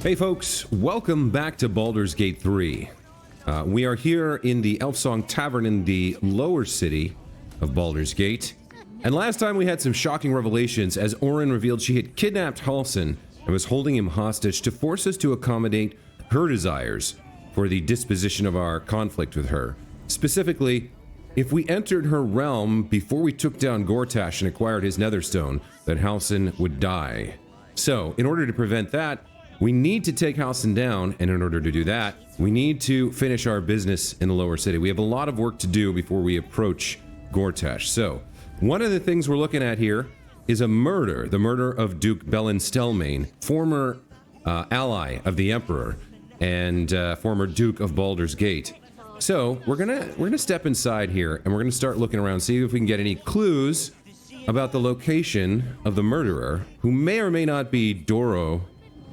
Hey folks, welcome back to Baldur's Gate 3. We are here in the Elfsong Tavern in the lower city of Baldur's Gate. And last time we had some shocking revelations as Orin revealed she had kidnapped Halsin and was holding him hostage to force us to accommodate her desires for the disposition of our conflict with her. Specifically, if we entered her realm before we took down Gortash and acquired his Netherstone, that Halsin would die. So, in order to prevent that, we need to take Halsin down, and in order to do that, we need to finish our business in the lower city. We have a lot of work to do before we approach Gortash. So, one of the things we're looking at here is a murder, the murder of Duke Belin Stelmane, former ally of the Emperor and former Duke of Baldur's Gate. So, we're gonna step inside here, and we're gonna start looking around, see if we can get any clues about the location of the murderer, who may or may not be Dolor,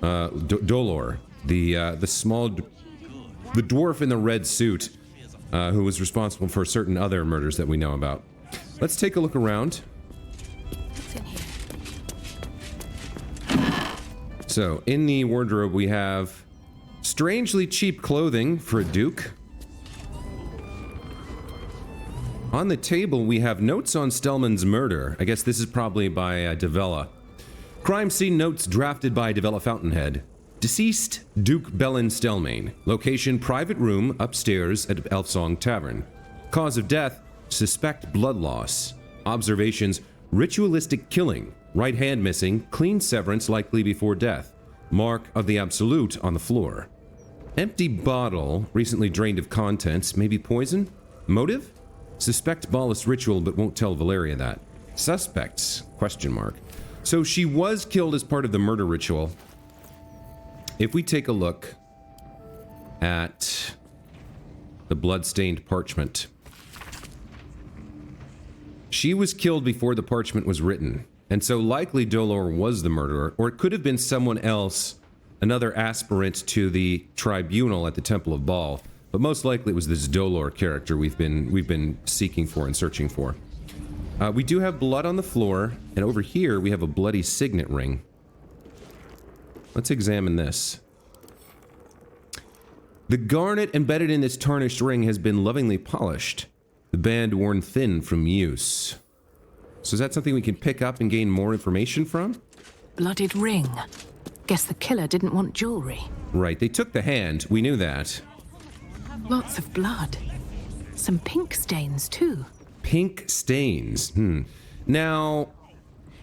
the dwarf in the red suit, who was responsible for certain other murders that we know about. Let's take a look around. So, in the wardrobe we have strangely cheap clothing for a duke. On the table we have notes on Stelmane's murder. I guess this is probably by Davella. Crime scene notes drafted by Davella Fountainhead. Deceased Duke Belin Stelmane. Location private room upstairs at Elfsong Tavern. Cause of death suspect blood loss. Observations ritualistic killing. Right hand missing. Clean severance likely before death. Mark of the Absolute on the floor. Empty bottle recently drained of contents. Maybe poison? Motive? Suspect Ballast ritual but won't tell Valeria that. Suspects? Question mark. So she was killed as part of the murder ritual. If we take a look at the blood-stained parchment, she was killed before the parchment was written, and so likely Dolor was the murderer, or it could have been someone else, another aspirant to the tribunal at the Temple of Baal, but most likely it was this Dolor character we've been seeking for and searching for. We do have blood on the floor, and over here we have a bloody signet ring. Let's examine this. The garnet embedded in this tarnished ring has been lovingly polished, the band worn thin from use. So is that something we can pick up and gain more information from? Blooded ring. Guess the killer didn't want jewelry. Right, they took the hand, we knew that. Lots of blood. Some pink stains, too. Pink stains. Now,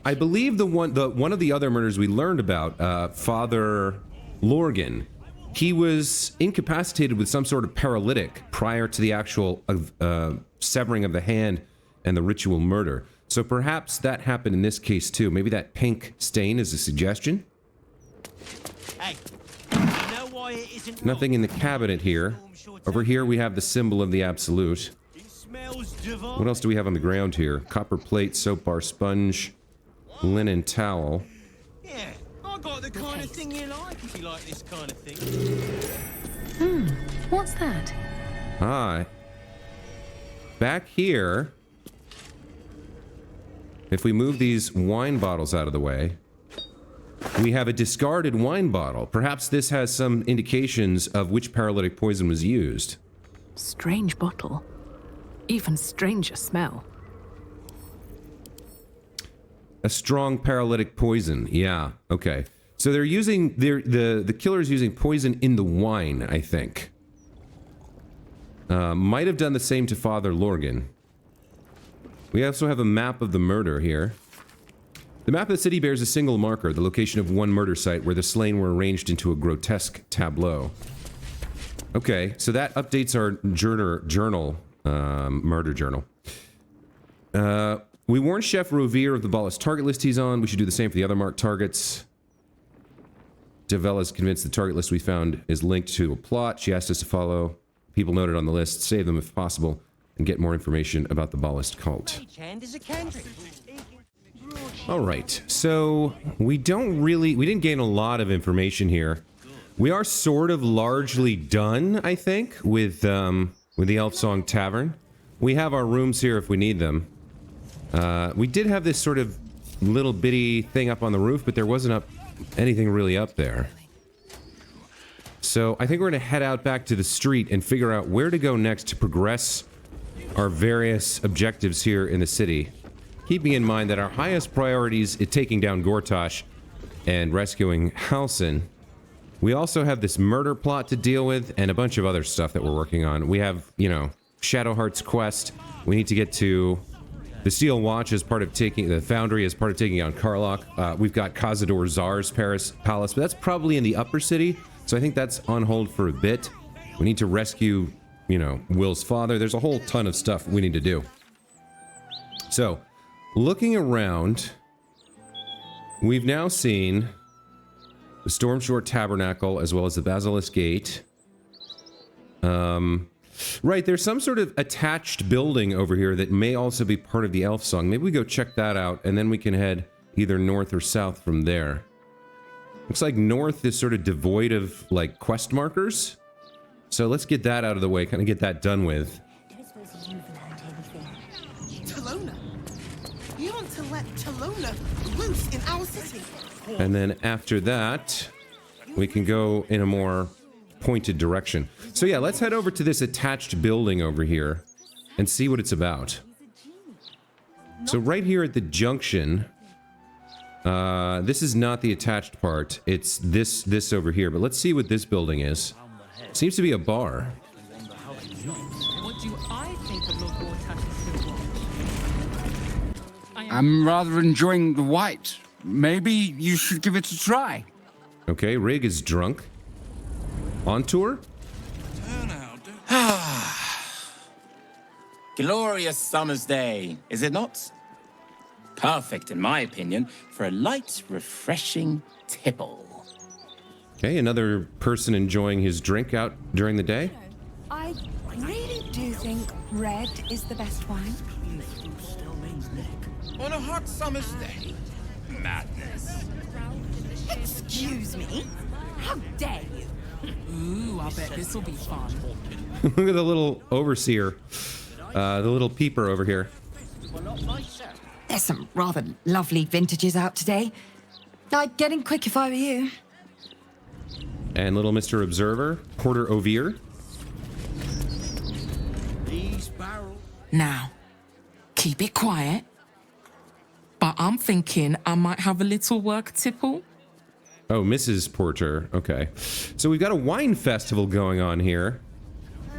I believe one of the other murders we learned about, Father Lorgan, he was incapacitated with some sort of paralytic prior to the actual severing of the hand and the ritual murder. So perhaps that happened in this case too. Maybe that pink stain is a suggestion? Hey, you know why it isn't Nothing in the cabinet here. Over here we have the symbol of the Absolute. What else do we have on the ground here? Copper plate, soap bar, sponge, linen towel. Yeah, I got the kind of thing you like if you like this kind of thing. What's that? Ah. Back here, if we move these wine bottles out of the way, we have a discarded wine bottle. Perhaps this has some indications of which paralytic poison was used. Strange bottle. Even stranger smell. A strong paralytic poison. Yeah, okay. So they're using the killer's using poison in the wine, I think. Might have done the same to Father Lorgan. We also have a map of the murder here. The map of the city bears a single marker, the location of one murder site where the slain were arranged into a grotesque tableau. Okay, so that updates our journal. Murder journal. We warned Chef Rovere of the Ballast target list he's on. We should do the same for the other marked targets. Davella's convinced the target list we found is linked to a plot. She asked us to follow people noted on the list, save them if possible, and get more information about the Ballast cult. Alright, so we didn't gain a lot of information here. We are sort of largely done, I think, with the Elfsong Tavern. We have our rooms here if we need them. We did have this sort of little bitty thing up on the roof, but there wasn't anything really up there. So I think we're going to head out back to the street and figure out where to go next to progress our various objectives here in the city. Keeping in mind that our highest priorities is taking down Gortash and rescuing Halsin. We also have this murder plot to deal with and a bunch of other stuff that we're working on. We have, you know, Shadowheart's quest. We need to get to the Steel Watch as part of taking the Foundry, as part of taking on Karlach. We've got Cazador Czar's Palace, but that's probably in the upper city. So I think that's on hold for a bit. We need to rescue, you know, Will's father. There's a whole ton of stuff we need to do. So, looking around, we've now seen the Stormshore Tabernacle as well as the Basilisk Gate. Right, there's some sort of attached building over here that may also be part of the Elf Song. Maybe we go check that out, and then we can head either north or south from there. Looks like north is sort of devoid of, like, quest markers. So let's get that out of the way, kind of get that done with. Talona! You want to let Talona loose in our city? And then after that, we can go in a more pointed direction. So yeah, let's head over to this attached building over here and see what it's about. So right here at the junction, this is not the attached part. It's this over here, but let's see what this building is. Seems to be a bar. What do I think of Lord Gortash's watch? I'm rather enjoying the white. Maybe you should give it a try. Okay, Rig is drunk. On tour? Glorious summer's day, is it not? Perfect, in my opinion, for a light, refreshing tipple. Okay, another person enjoying his drink out during the day. I really do think red is the best wine. On a hot summer's day. Madness. Excuse me? How dare you? Ooh, I bet this will be fun. Look at the little overseer. The little peeper over here. There's some rather lovely vintages out today. I'd get in quick if I were you. And little Mr. Observer, Porter Overe. Now, keep it quiet. But I'm thinking I might have a little work tipple. Oh, Mrs. Porter. Okay. So we've got a wine festival going on here.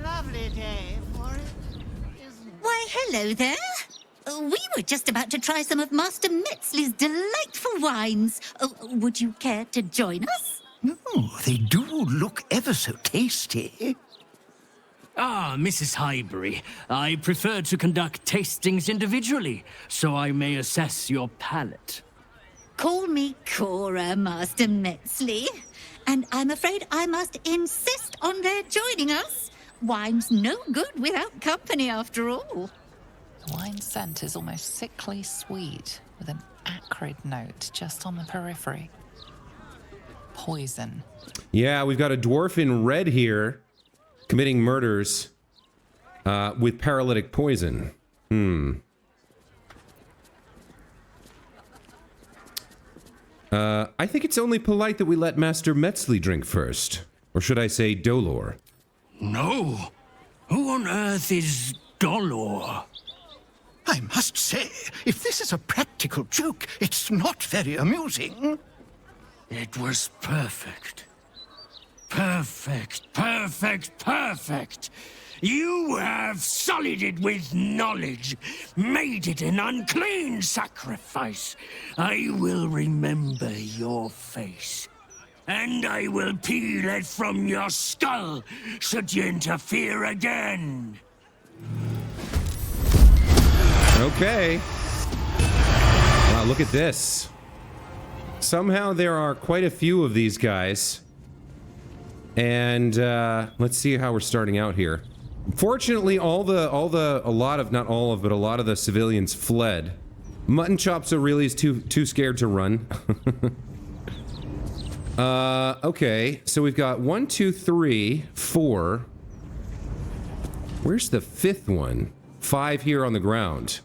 Lovely day for it, isn't it? Why, hello there. We were just about to try some of Master Metzley's delightful wines. Would you care to join us? Oh, they do look ever so tasty. Ah, Mrs. Highbury, I prefer to conduct tastings individually, so I may assess your palate. Call me Cora, Master Metzley. And I'm afraid I must insist on their joining us. Wine's no good without company, after all. The wine scent is almost sickly sweet, with an acrid note just on the periphery. Poison. Yeah, we've got a dwarf in red here committing murders with paralytic poison. I think it's only polite that we let Master Metzley drink first. Or should I say Dolor? No. Who on earth is Dolor? I must say, if this is a practical joke, it's not very amusing. It was perfect. Perfect, perfect, perfect. You have sullied it with knowledge, made it an unclean sacrifice. I will remember your face, and I will peel it from your skull should you interfere again. Okay. Wow, look at this. Somehow there are quite a few of these guys. And let's see how we're starting out here. Fortunately, a lot of the civilians fled. Mutton Chops Aurelius too scared to run. Okay, so we've got 1, 2, 3, 4. Where's the 5th one? 5 here on the ground.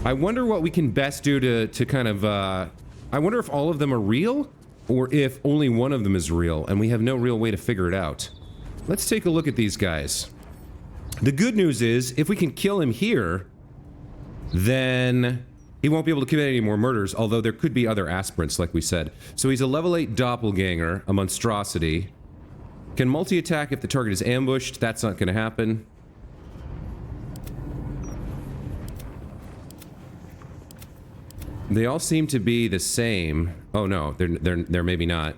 I wonder what we can best do to kind of, I wonder if all of them are real? or if only one of them is real, and we have no real way to figure it out. Let's take a look at these guys. The good news is, if we can kill him here, then he won't be able to commit any more murders, although there could be other aspirants, like we said. So he's a level 8 doppelganger, a monstrosity. Can multi-attack if the target is ambushed. That's not going to happen. They all seem to be the same. Oh no, they're maybe not.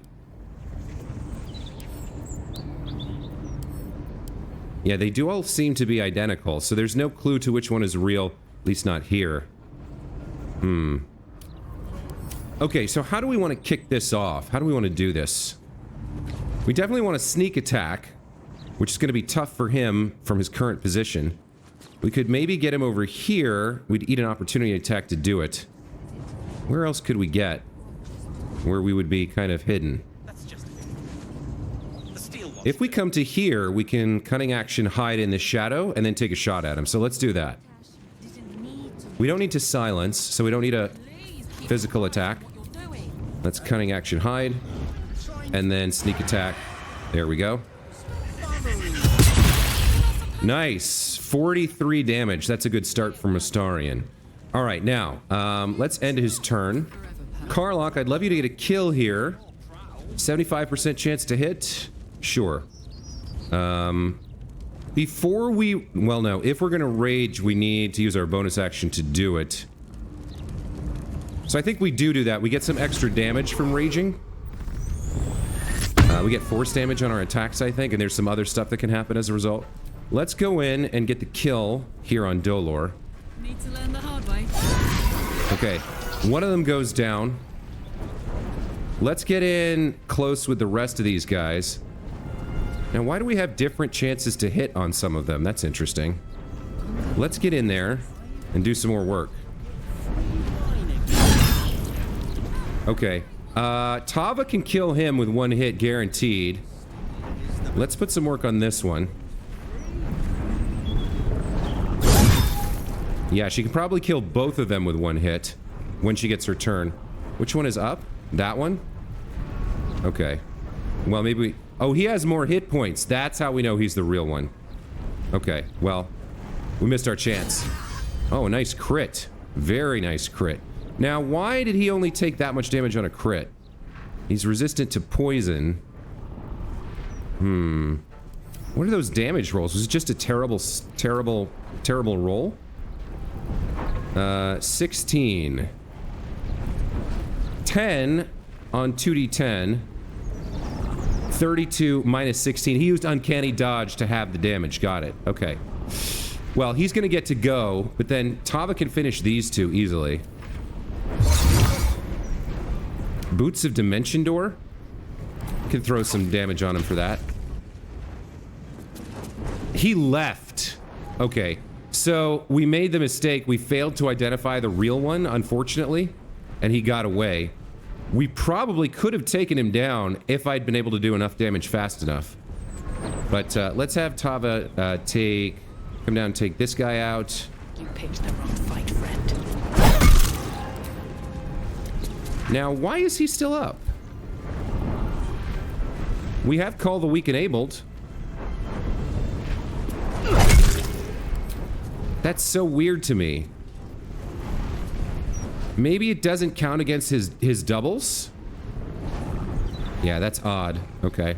Yeah, they do all seem to be identical, so there's no clue to which one is real, at least not here. Okay, so how do we want to kick this off? How do we want to do this? We definitely want to sneak attack, which is going to be tough for him from his current position. We could maybe get him over here. We'd eat an opportunity attack to do it. Where else could we get where we would be kind of hidden? If we come to here, we can cunning action hide in the shadow and then take a shot at him. So let's do that. We don't need to silence, so we don't need a physical attack. Let's cunning action hide and then sneak attack. There we go. Nice. 43 damage. That's a good start for Mustarian. All right, now, let's end his turn. Karlach, I'd love you to get a kill here. 75% chance to hit. Sure. Before we... Well, no. If we're going to rage, we need to use our bonus action to do it. So I think we do that. We get some extra damage from raging. We get force damage on our attacks, I think, and there's some other stuff that can happen as a result. Let's go in and get the kill here on Dolor. Need to learn the hard way. Okay. One of them goes down. Let's get in close with the rest of these guys. Now, why do we have different chances to hit on some of them? That's interesting. Let's get in there and do some more work. Okay. Tava can kill him with one hit, guaranteed. Let's put some work on this one. Yeah, she can probably kill both of them with one hit when she gets her turn. Which one is up? That one? Okay. Well, maybe we... Oh, he has more hit points. That's how we know he's the real one. Okay, well, we missed our chance. Oh, a nice crit. Very nice crit. Now, why did he only take that much damage on a crit? He's resistant to poison. What are those damage rolls? Was it just a terrible roll? 16. 10 on 2d10. 32 minus 16. He used Uncanny Dodge to have the damage. Got it. Okay. Well, he's going to get to go, but then Tava can finish these two easily. Boots of Dimension Door? Can throw some damage on him for that. He left. Okay. So, we made the mistake. We failed to identify the real one, unfortunately, and he got away. We probably could have taken him down if I'd been able to do enough damage fast enough. But let's have Tava come down and take this guy out. You picked the wrong fight, friend. Now, why is he still up? We have Call the Weak Enabled. That's so weird to me. Maybe it doesn't count against his doubles? Yeah, that's odd. Okay.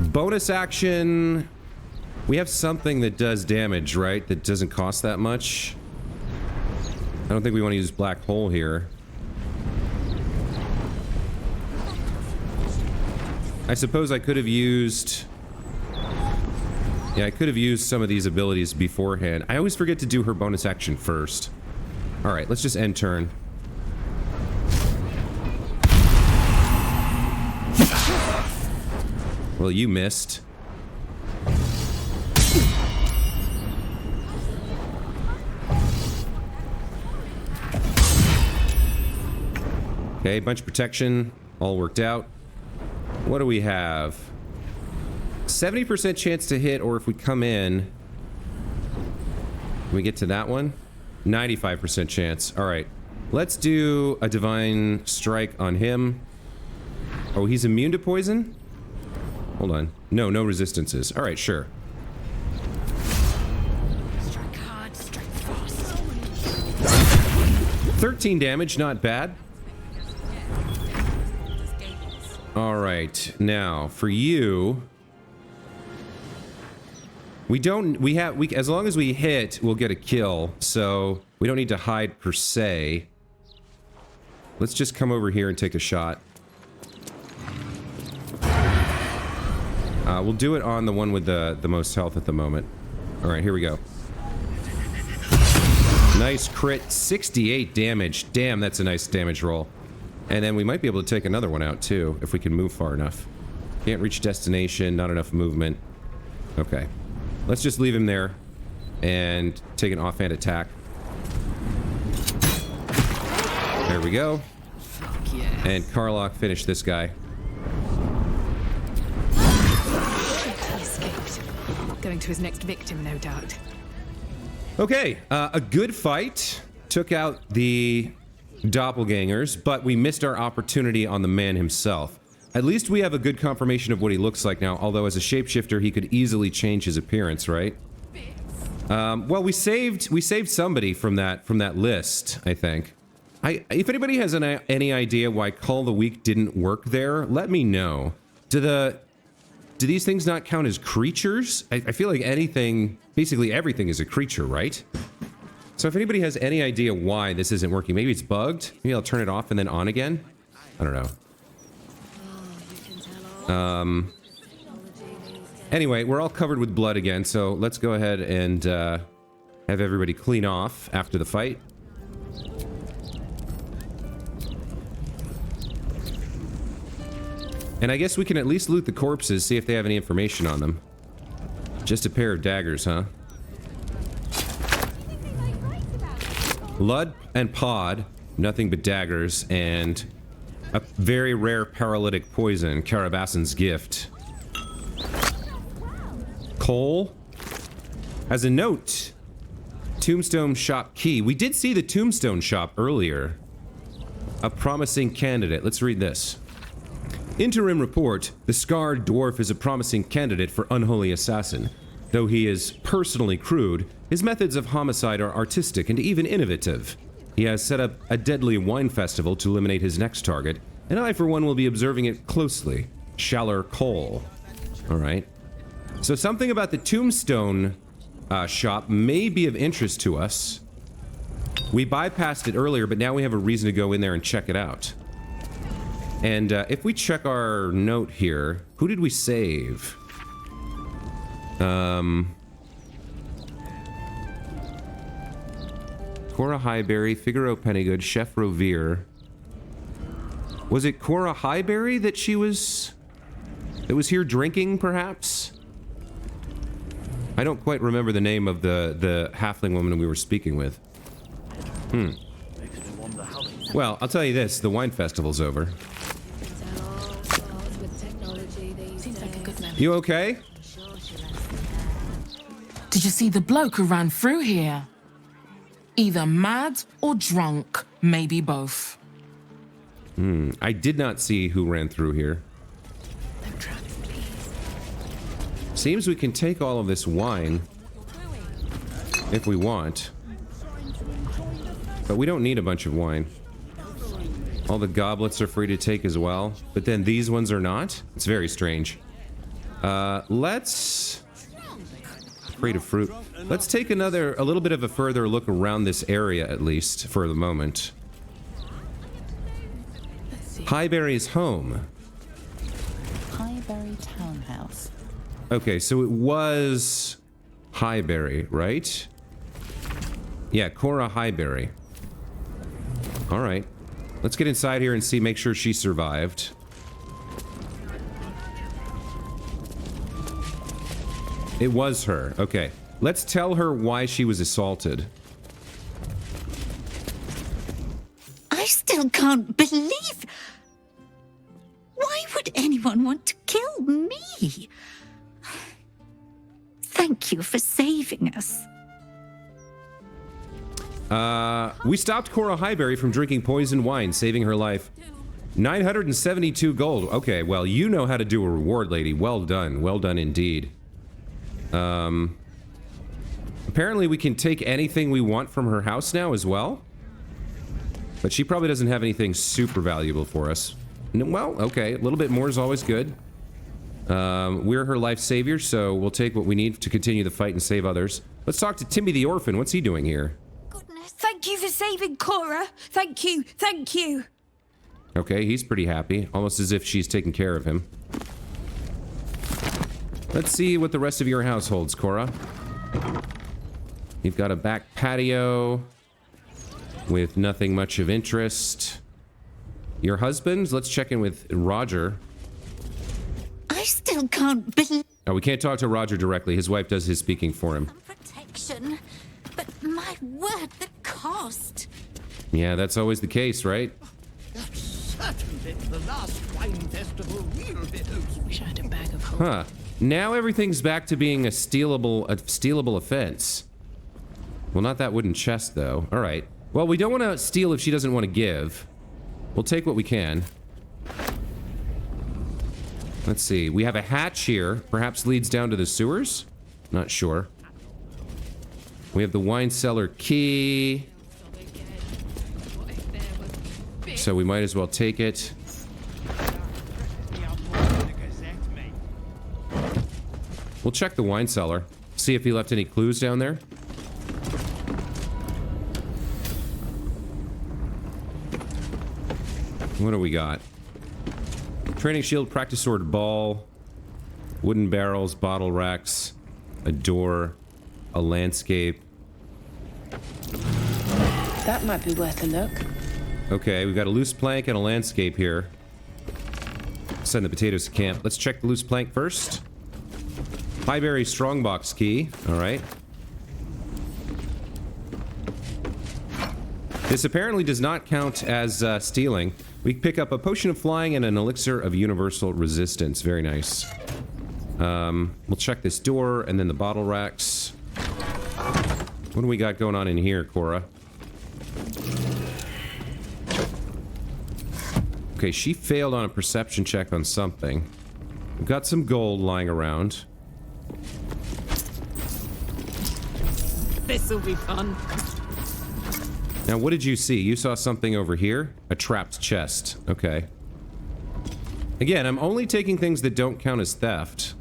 Bonus action. We have something that does damage, right? That doesn't cost that much. I don't think we want to use Black Hole here. I suppose I could have used... Yeah, I could have used some of these abilities beforehand. I always forget to do her bonus action first. Alright, let's just end turn. Well, you missed. Okay, bunch of protection. All worked out. What do we have? 70% chance to hit, or if we come in... Can we get to that one? 95% chance. Alright. Let's do a divine strike on him. Oh, he's immune to poison? Hold on. No resistances. All right, sure. Strike hard, strike fast. 13 damage, not bad. All right, now for you, as long as we hit, we'll get a kill. So we don't need to hide per se. Let's just come over here and take a shot. We'll do it on the one with the most health at the moment. All right, here we go. Nice crit, 68 damage. Damn, that's a nice damage roll. And then we might be able to take another one out too, if we can move far enough. Can't reach destination, not enough movement. Okay. Let's just leave him there and take an offhand attack. There we go. Fuck yeah. And Karlach finished this guy. He escaped. Going to his next victim, no doubt. Okay, a good fight. Took out the doppelgangers, but we missed our opportunity on the man himself. At least we have a good confirmation of what he looks like now, although as a shapeshifter he could easily change his appearance, right? Well, we saved somebody from that list, I think. If anybody has any idea why Call of the Week didn't work there, let me know. Do these things not count as creatures? I feel like basically everything is a creature, right? So if anybody has any idea why this isn't working, maybe it's bugged. Maybe I'll turn it off and then on again. I don't know. Anyway, we're all covered with blood again, so let's go ahead and have everybody clean off after the fight. And I guess we can at least loot the corpses, see if they have any information on them. Just a pair of daggers, huh? Lud and Pod, nothing but daggers, and a very rare paralytic poison, Carabassen's Gift. Cole has a note. Tombstone shop key. We did see the Tombstone shop earlier. A promising candidate. Let's read this. Interim report. The scarred dwarf is a promising candidate for unholy assassin. Though he is personally crude, his methods of homicide are artistic and even innovative. He has set up a deadly wine festival to eliminate his next target, and I, for one, will be observing it closely. Shaller Cole. All right. So something about the Tombstone shop may be of interest to us. We bypassed it earlier, but now we have a reason to go in there and check it out. And if we check our note here, who did we save? Cora Highberry, Figaro Pennygood, Chef Rovere. Was it Cora Highberry that was here drinking, perhaps? I don't quite remember the name of the halfling woman we were speaking with. Well, I'll tell you this, the wine festival's over. Seems like a good memory. You okay? Did you see the bloke who ran through here? Either mad or drunk, maybe both. I did not see who ran through here. No traps, please. Seems we can take all of this wine if we want. But we don't need a bunch of wine. All the goblets are free to take as well, but then these ones are not? It's very strange. Let's... Free to fruit. Let's take a little bit of a further look around this area, at least, for the moment. Highberry's home. Highberry Townhouse. Okay, so it was Highberry, right? Yeah, Cora Highberry. All right. Let's get inside here and see, make sure she survived. It was her. Okay. Let's tell her why she was assaulted. I still can't believe... Why would anyone want to kill me? Thank you for saving us. We stopped Cora Highberry from drinking poisoned wine, saving her life. 972 gold. Okay, well, you know how to do a reward, lady. Well done. Well done indeed. Apparently we can take anything we want from her house now as well. But she probably doesn't have anything super valuable for us. Well, okay, a little bit more is always good. We're her life savior, so we'll take what we need to continue the fight and save others. Let's talk to Timmy the orphan. What's he doing here? Thank you for saving Cora. Thank you. Thank you. Okay, he's pretty happy. Almost as if she's taking care of him. Let's see what the rest of your house holds, Cora. You've got a back patio with nothing much of interest. Your husband? Let's check in with Roger. I still can't believe Oh, we can't talk to Roger directly. His wife does his speaking for him. protection. But my word, the cost. Yeah, that's always the case, right? Certainly the last wine festival will be hosted. Wish I had a bag of Huh. Now everything's back to being a stealable offense. Well, not that wooden chest, though. All right. Well, we don't want to steal if she doesn't want to give. We'll take what we can. Let's see. We have a hatch here. Perhaps leads down to the sewers? Not sure. We have the wine cellar key. So we might as well take it. We'll check the wine cellar. See if he left any clues down there. What do we got? Training shield, practice sword, ball, wooden barrels, bottle racks, a door, a landscape. That might be worth a look. Okay, we've got a loose plank and a landscape here. Send the potatoes to camp. Let's check the loose plank first. Highberry strongbox key. All right. This apparently does not count as stealing. We pick up a potion of flying and an elixir of universal resistance. Very nice. We'll check this door and then the bottle racks. What do we got going on in here, Cora? Okay, she failed on a perception check on something. We've got some gold lying around. This'll be fun. Now, what did you see? You saw something over here? A trapped chest. Okay. Again, I'm only taking things that don't count as theft.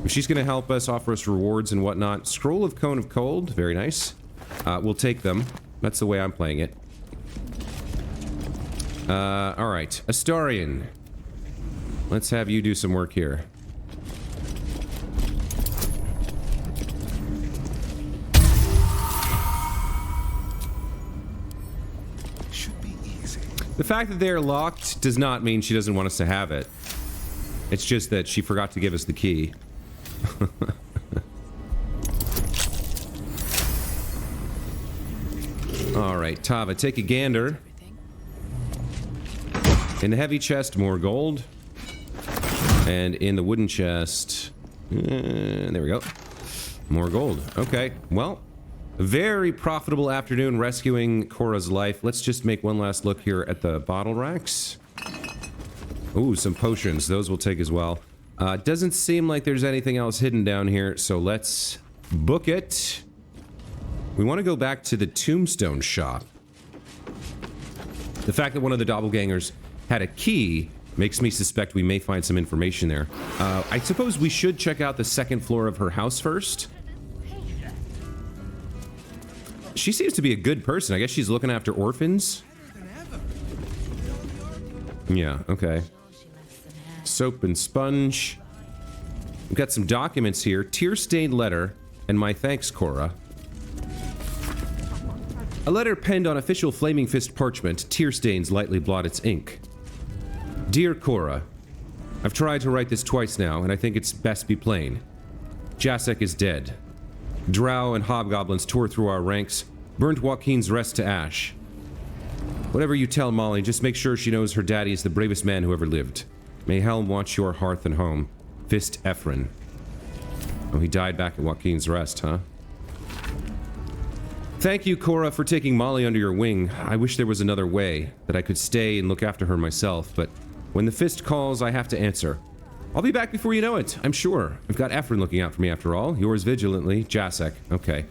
If she's going to help us, offer us rewards and whatnot. Scroll of Cone of Cold. Very nice. We'll take them. That's the way I'm playing it. Alright. Astarion. Let's have you do some work here. The fact that they're locked does not mean she doesn't want us to have it. It's just that she forgot to give us the key. Alright, Tava, take a gander. In the heavy chest, more gold. And in the wooden chest... there we go. More gold. Okay, well... very profitable afternoon rescuing Cora's life. Let's just make one last look here at the bottle racks. Ooh, some potions. Those we'll take as well. Doesn't seem like there's anything else hidden down here, so let's book it. We want to go back to the tombstone shop. The fact that one of the doppelgangers had a key makes me suspect we may find some information there. I suppose we should check out the second floor of her house first. She seems to be a good person. I guess she's looking after orphans. Yeah, okay. Soap and sponge. We've got some documents here. Tear-stained letter and my thanks, Cora. A letter penned on official Flaming Fist parchment. Tear stains lightly blot its ink. Dear Cora, I've tried to write this twice now, and I think it's best be plain. Jacek is dead. Drow and hobgoblins tore through our ranks, burnt Joaquin's rest to ash. Whatever you tell Molly, just make sure she knows her daddy is the bravest man who ever lived. May Helm watch your hearth and home. Fist Ephron. Oh, he died back at Joaquin's rest, huh? Thank you, Cora, for taking Molly under your wing. I wish there was another way, that I could stay and look after her myself, but when the fist calls, I have to answer. I'll be back before you know it, I'm sure. I've got Efren looking out for me after all. Yours vigilantly, Jacek. Okay.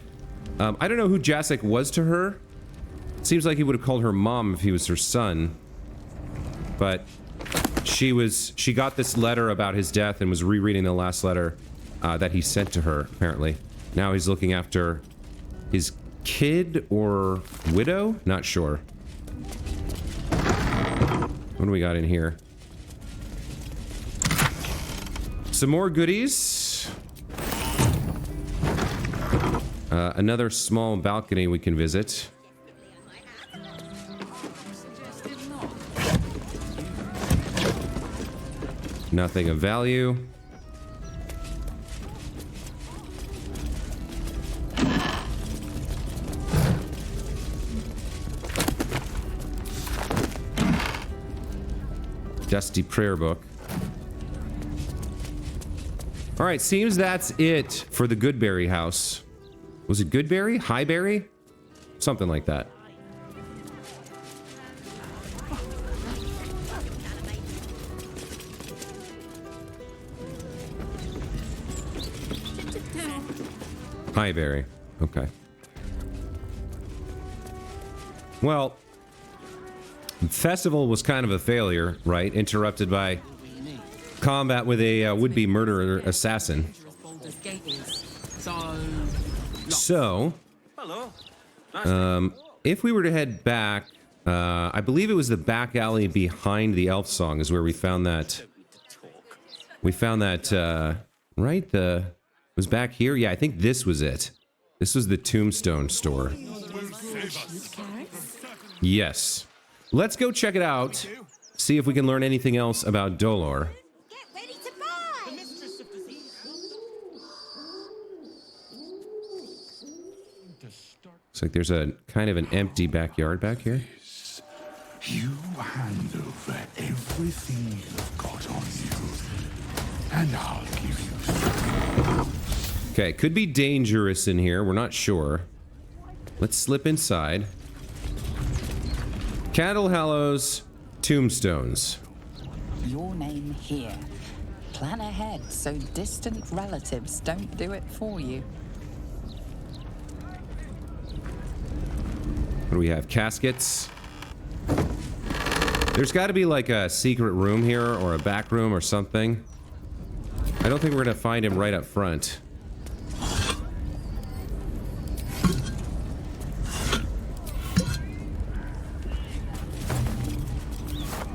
I don't know who Jacek was to her. Seems like he would have called her mom if he was her son. But she got this letter about his death and was rereading the last letter that he sent to her, apparently. Now he's looking after his kid or widow? Not sure. What do we got in here? Some more goodies. Another small balcony we can visit. Nothing of value. Dusty prayer book. Alright, seems that's it for the Goodberry house. Was it Goodberry? Highberry? Something like that. Highberry. Okay. Well, the festival was kind of a failure, right? Interrupted by combat with a would-be murderer assassin. So, if we were to head back, I believe it was the back alley behind the elf song is where we found that. We found that, right? Was back here? Yeah, I think this was it. This was the Tombstone store. Yes. Let's go check it out. See if we can learn anything else about Dolor. Looks like there's a kind of an empty backyard back here. You hand over everything you've got on you, and I'll give you strength. Okay, could be dangerous in here. We're not sure. Let's slip inside. Candle Hallows, Tombstones. Your name here. Plan ahead so distant relatives don't do it for you. What do we have? Caskets. There's got to be like a secret room here or a back room or something. I don't think we're going to find him right up front.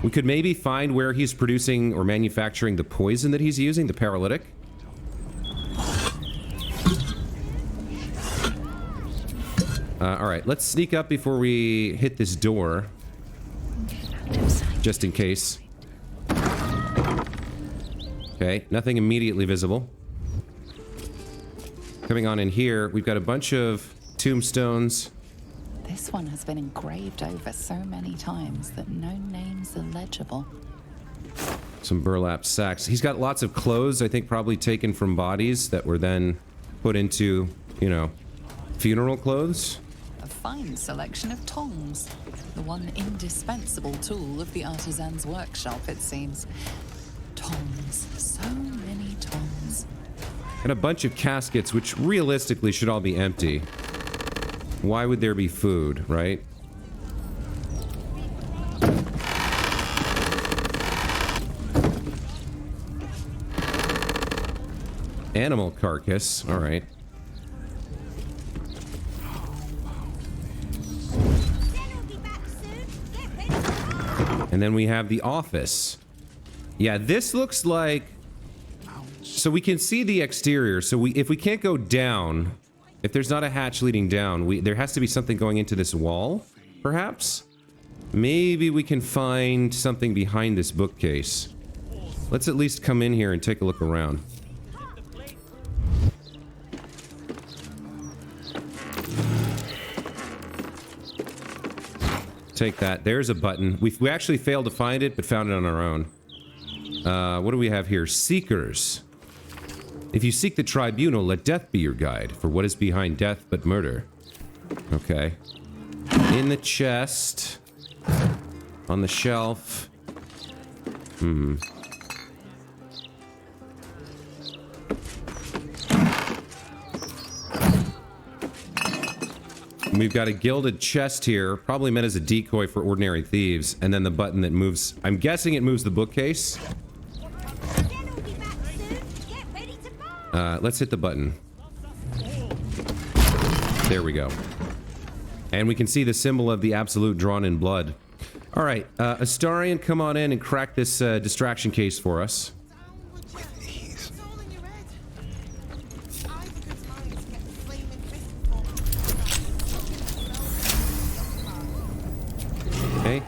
We could maybe find where he's producing or manufacturing the poison that he's using, the paralytic. All right, let's sneak up before we hit this door. Just in case. Okay, nothing immediately visible. Coming on in here, we've got a bunch of tombstones. This one has been engraved over so many times that no names are legible. Some burlap sacks. He's got lots of clothes, I think probably taken from bodies that were then put into, you know, funeral clothes. A fine selection of tongs. The one indispensable tool of the artisan's workshop, it seems. Tongs. So many tongs. And a bunch of caskets, which realistically should all be empty. Why would there be food, right? Animal carcass, all right. And then we have the office. Yeah, this looks like... So we can see the exterior, so if we can't go down... If there's not a hatch leading down, there has to be something going into this wall, perhaps? Maybe we can find something behind this bookcase. Let's at least come in here and take a look around. Take that. There's a button. We actually failed to find it, but found it on our own. What do we have here? Seekers. If you seek the tribunal, let death be your guide, for what is behind death but murder? Okay. In the chest. On the shelf. Hmm. We've got a gilded chest here, probably meant as a decoy for ordinary thieves, and then the button that moves. I'm guessing it moves the bookcase. Let's hit the button. There we go. And we can see the symbol of the absolute drawn in blood. All right, Astarion, come on in and crack this distraction case for us. Okay,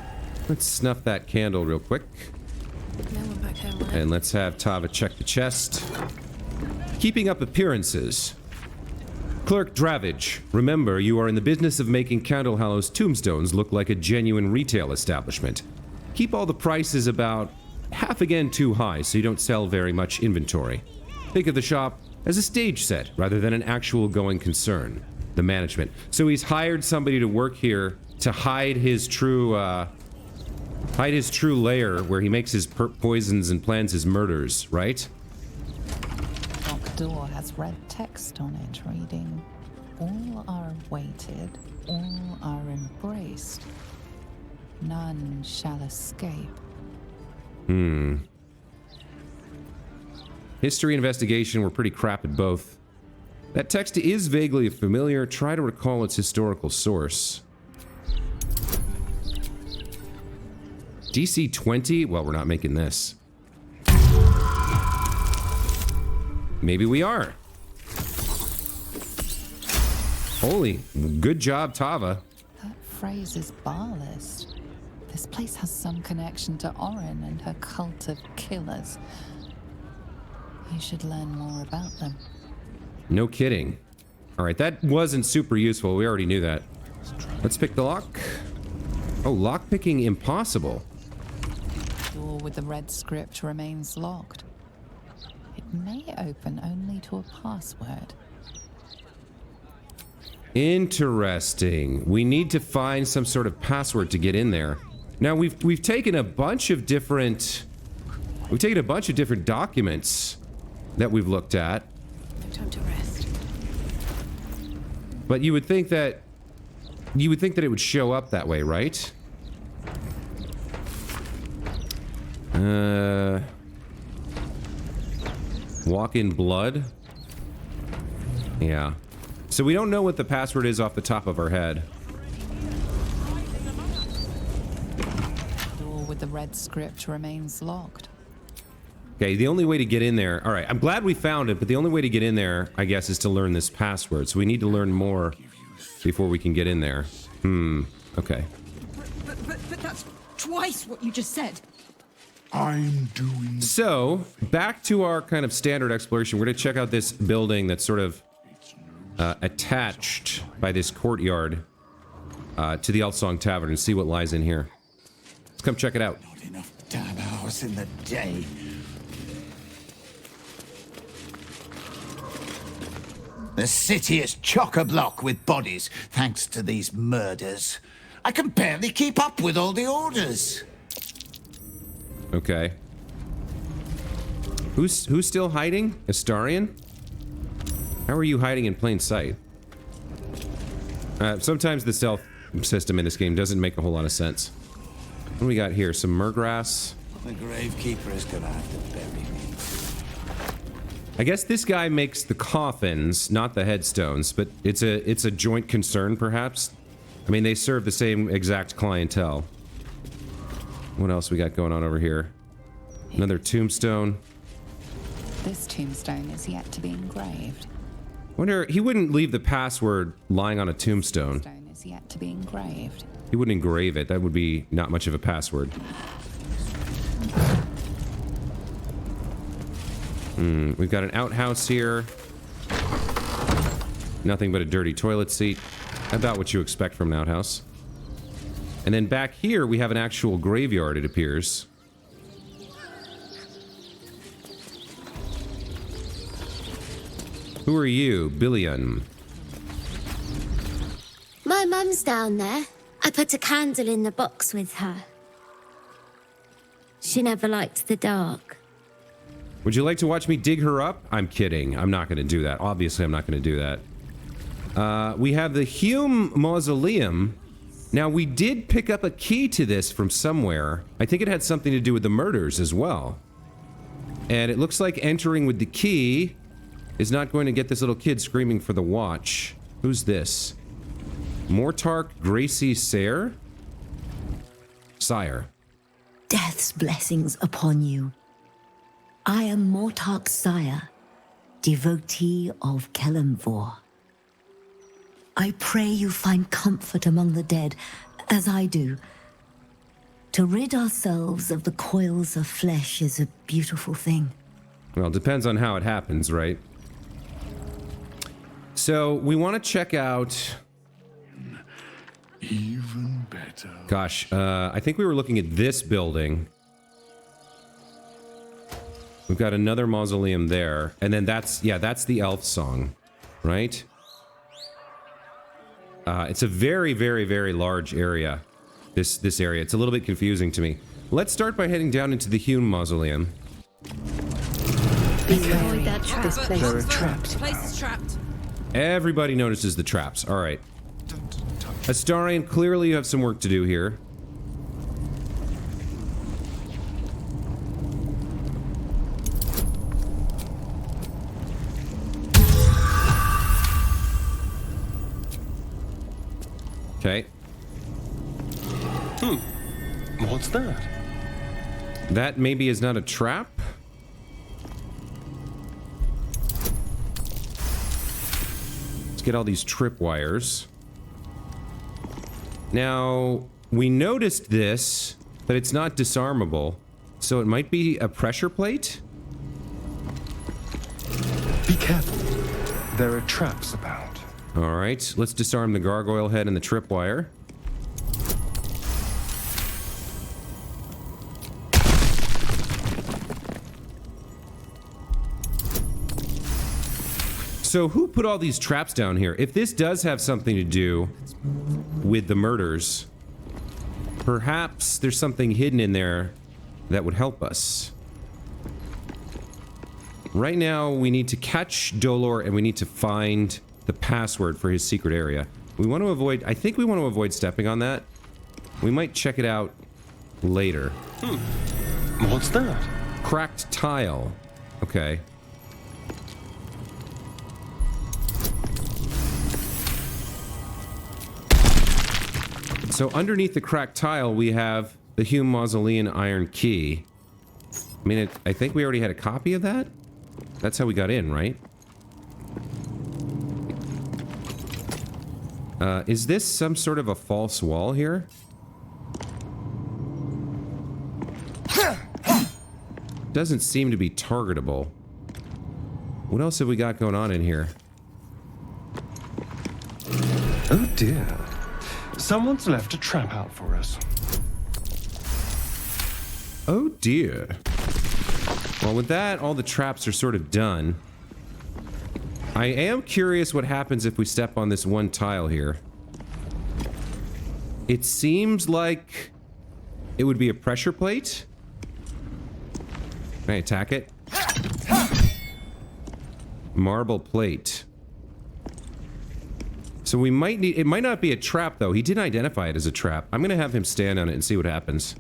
let's snuff that candle real quick. And let's have Tava check the chest. Keeping up appearances. Clerk Dravage, remember you are in the business of making Candlehollow's tombstones look like a genuine retail establishment. Keep all the prices about half again too high so you don't sell very much inventory. Think of the shop as a stage set rather than an actual going concern. The management. So he's hired somebody to work here to hide his true lair where he makes his poisons and plans his murders, right? Door has red text on it reading, "All are weighted, all are embraced. None shall escape." Hmm. History and investigation were pretty crap at both. That text is vaguely familiar. Try to recall its historical source. DC 20? Well, we're not making this. Maybe we are. Holy, good job, Tava. That phrase is bar list. This place has some connection to Orin and her cult of killers. You should learn more about them. No kidding. All right, that wasn't super useful. We already knew that. Let's pick the lock. Oh, lock picking impossible. Door with the red script remains locked. It may open only to a password. Interesting. We need to find some sort of password to get in there. Now we've taken a bunch of different documents that we've looked at. No time to rest. But you would think that it would show up that way, right? Walk in blood? Yeah. So we don't know what the password is off the top of our head. Door with the red script remains locked. Okay, the only way to get in there... Alright, I'm glad we found it, but the only way to get in there, I guess, is to learn this password. So we need to learn more before we can get in there. Okay. But that's twice what you just said. I'm doing... So, back to our kind of standard exploration. We're going to check out this building that's sort of attached by this courtyard to the Elfsong Tavern and see what lies in here. Let's come check it out. Not enough damn hours in the day. The city is chock-a-block with bodies, thanks to these murders. I can barely keep up with all the orders. Okay. Who's still hiding? Astarion? How are you hiding in plain sight? Sometimes the stealth system in this game doesn't make a whole lot of sense. What do we got here? Some murgrass. The gravekeeper is gonna have to bury me. I guess this guy makes the coffins, not the headstones, but it's a joint concern, perhaps. I mean, they serve the same exact clientele. What else we got going on over here? Another tombstone. This tombstone is yet to be engraved. Wonder, he wouldn't leave the password lying on a tombstone. Tombstone is yet to be engraved. He wouldn't engrave it. That would be not much of a password. We've got an outhouse here. Nothing but a dirty toilet seat. About what you expect from an outhouse. And then back here, we have an actual graveyard, it appears. Who are you? Billion. My mum's down there. I put a candle in the box with her. She never liked the dark. Would you like to watch me dig her up? I'm kidding. I'm not going to do that. Obviously, I'm not going to do that. We have the Hume Mausoleum. Now, we did pick up a key to this from somewhere. I think it had something to do with the murders as well. And it looks like entering with the key is not going to get this little kid screaming for the watch. Who's this? Mortark Gracie Sire? Death's blessings upon you. I am Mortark's sire, devotee of Kelemvor. I pray you find comfort among the dead, as I do. To rid ourselves of the coils of flesh is a beautiful thing. Well, it depends on how it happens, right? So, we want to check out... Even better. Gosh, I think we were looking at this building. We've got another mausoleum there. And then that's, yeah, that's the elf song, right? It's a very, very, very large area. This area. It's a little bit confusing to me. Let's start by heading down into the Hume Mausoleum. Avoid that trap. This place There are is traps. trapped. Place is trapped. Everybody notices the traps. All right. Astarion, clearly you have some work to do here. Okay. What's that? That maybe is not a trap? Let's get all these tripwires. Now, we noticed this, but it's not disarmable, so it might be a pressure plate? Be careful. There are traps about. Alright, let's disarm the gargoyle head and the tripwire. So who put all these traps down here? If this does have something to do with the murders, perhaps there's something hidden in there that would help us. Right now, we need to catch Dolor and we need to find the password for his secret area. We want to avoid... I think we want to avoid stepping on that. We might check it out later. What's that? Cracked tile. Okay. So underneath the cracked tile, we have the Hume Mausoleum iron key. I mean, I think we already had a copy of that? That's how we got in, right? Is this some sort of a false wall here? Doesn't seem to be targetable. What else have we got going on in here? Oh dear. Someone's left a trap out for us. Oh dear. Well, with that, all the traps are sort of done. I am curious what happens if we step on this one tile here. It seems like it would be a pressure plate. Can I attack it? Marble plate. So we might need... It might not be a trap, though. He didn't identify it as a trap. I'm gonna have him stand on it and see what happens.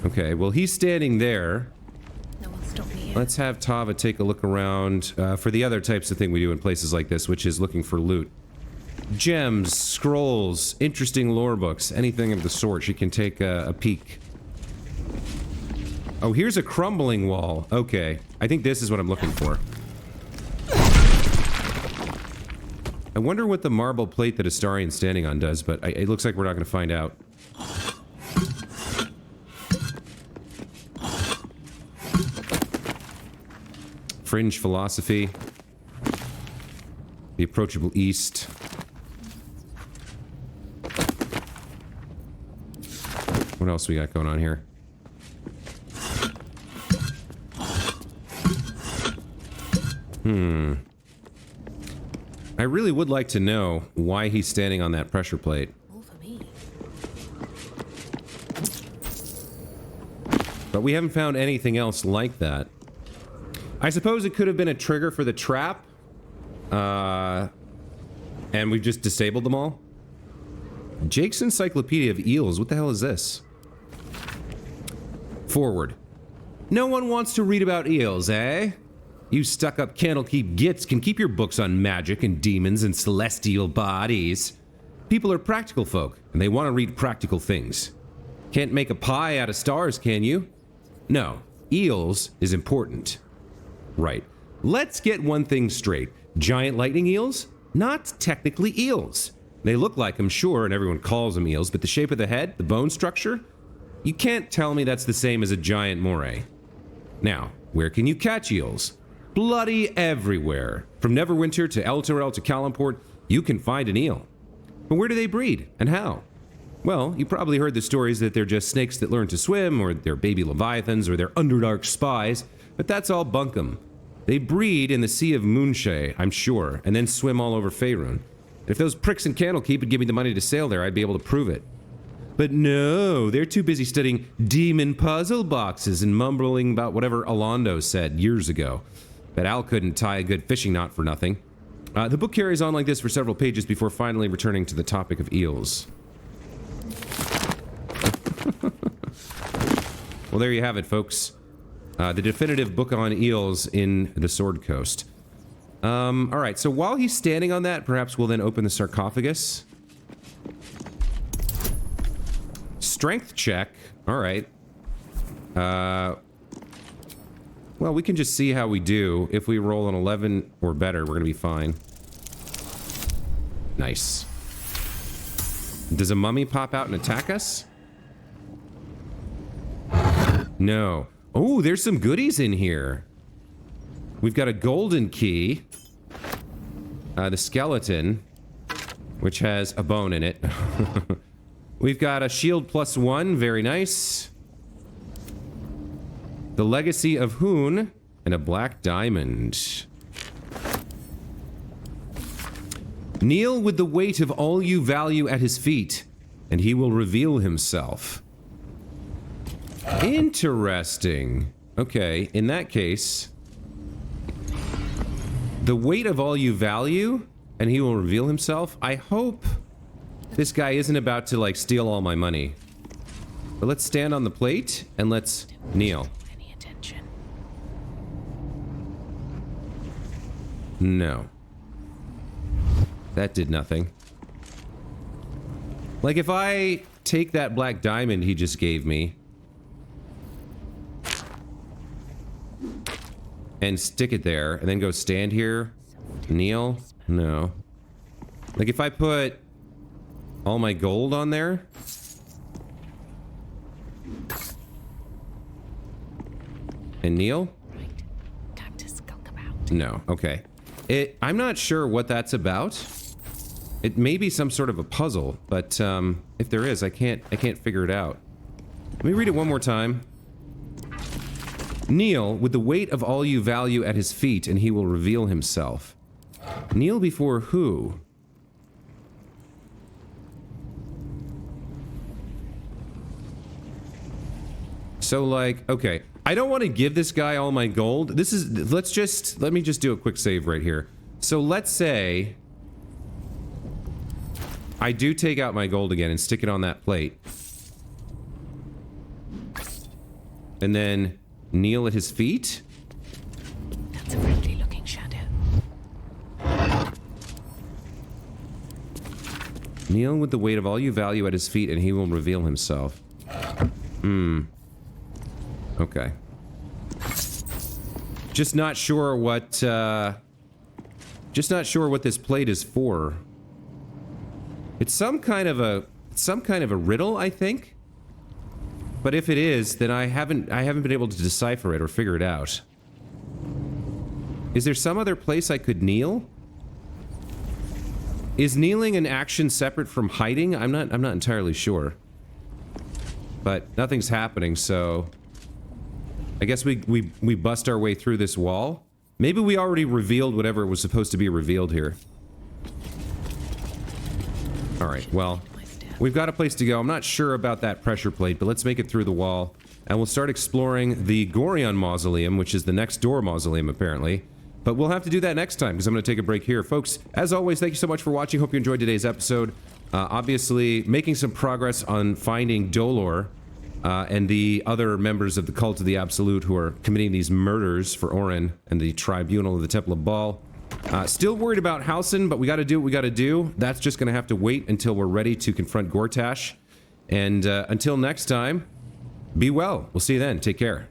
Okay, well, he's standing there. No one stop me. Let's have Tava take a look around for the other types of thing we do in places like this, which is looking for loot. Gems, scrolls, interesting lore books, anything of the sort. She can take a peek. Oh, here's a crumbling wall. Okay, I think this is what I'm looking for. I wonder what the marble plate that Astarion's standing on does, but it looks like we're not going to find out. Fringe philosophy. The approachable east. What else we got going on here? I really would like to know why he's standing on that pressure plate. But we haven't found anything else like that. I suppose it could have been a trigger for the trap. And we've just disabled them all. Jake's Encyclopedia of Eels. What the hell is this? Forward. No one wants to read about eels, eh? You stuck-up Candlekeep gits can keep your books on magic and demons and celestial bodies. People are practical folk, and they want to read practical things. Can't make a pie out of stars, can you? No, eels is important. Right. Let's get one thing straight. Giant lightning eels? Not technically eels. They look like them, sure, and everyone calls them eels, but the shape of the head, the bone structure? You can't tell me that's the same as a giant moray. Now, where can you catch eels? Bloody everywhere. From Neverwinter to El Torel to Calimport, you can find an eel. But where do they breed, and how? Well, you probably heard the stories that they're just snakes that learn to swim, or they're baby leviathans, or they're underdark spies, but that's all bunkum. They breed in the Sea of Moonshae, I'm sure, and then swim all over Faerun. If those pricks in Candlekeep would give me the money to sail there, I'd be able to prove it. But no, they're too busy studying demon puzzle boxes and mumbling about whatever Alondo said years ago. But Al couldn't tie a good fishing knot for nothing. The book carries on like this for several pages before finally returning to the topic of eels. Well, there you have it, folks. The definitive book on eels in the Sword Coast. Alright, so while he's standing on that, perhaps we'll then open the sarcophagus. Strength check. Alright. Well, we can just see how we do. If we roll an 11 or better, we're gonna be fine. Nice. Does a mummy pop out and attack us? No. Oh, there's some goodies in here. We've got a golden key. The skeleton, which has a bone in it. We've got a shield +1, very nice. The legacy of Hoon, and a black diamond. Kneel with the weight of all you value at his feet, and he will reveal himself. Interesting. Okay, in that case, the weight of all you value, and he will reveal himself. I hope this guy isn't about to, like, steal all my money. But let's stand on the plate, and let's kneel. Any attention? No. That did nothing. Like, if I take that black diamond he just gave me and stick it there, and then go stand here, kneel? No. Like, if I put all my gold on there? And kneel? Time to skulk about. No, okay. I'm not sure what that's about. It may be some sort of a puzzle, but if there is, I can't figure it out. Let me read it one more time. Kneel with the weight of all you value at his feet, and he will reveal himself. Kneel before who? So, like, okay. I don't want to give this guy all my gold. This is, let me just do a quick save right here. So let's say I do take out my gold again and stick it on that plate. And then kneel at his feet? That's a friendly looking shadow. Kneel with the weight of all you value at his feet, and he will reveal himself. Okay. Just not sure what this plate is for. It's some kind of a riddle, I think. But if it is, then I haven't been able to decipher it or figure it out. Is there some other place I could kneel? Is kneeling an action separate from hiding? I'm not entirely sure. But nothing's happening, so I guess we bust our way through this wall. Maybe we already revealed whatever was supposed to be revealed here. All right, well, we've got a place to go. I'm not sure about that pressure plate, but let's make it through the wall. And we'll start exploring the Gorion Mausoleum, which is the next door mausoleum, apparently. But we'll have to do that next time, because I'm going to take a break here. Folks, as always, thank you so much for watching. Hope you enjoyed today's episode. Obviously, making some progress on finding Dolor and the other members of the Cult of the Absolute who are committing these murders for Orin and the Tribunal of the Temple of Baal. Still worried about Halsin, but we got to do what we got to do. That's just going to have to wait until we're ready to confront Gortash. And until next time, be well. We'll see you then. Take care.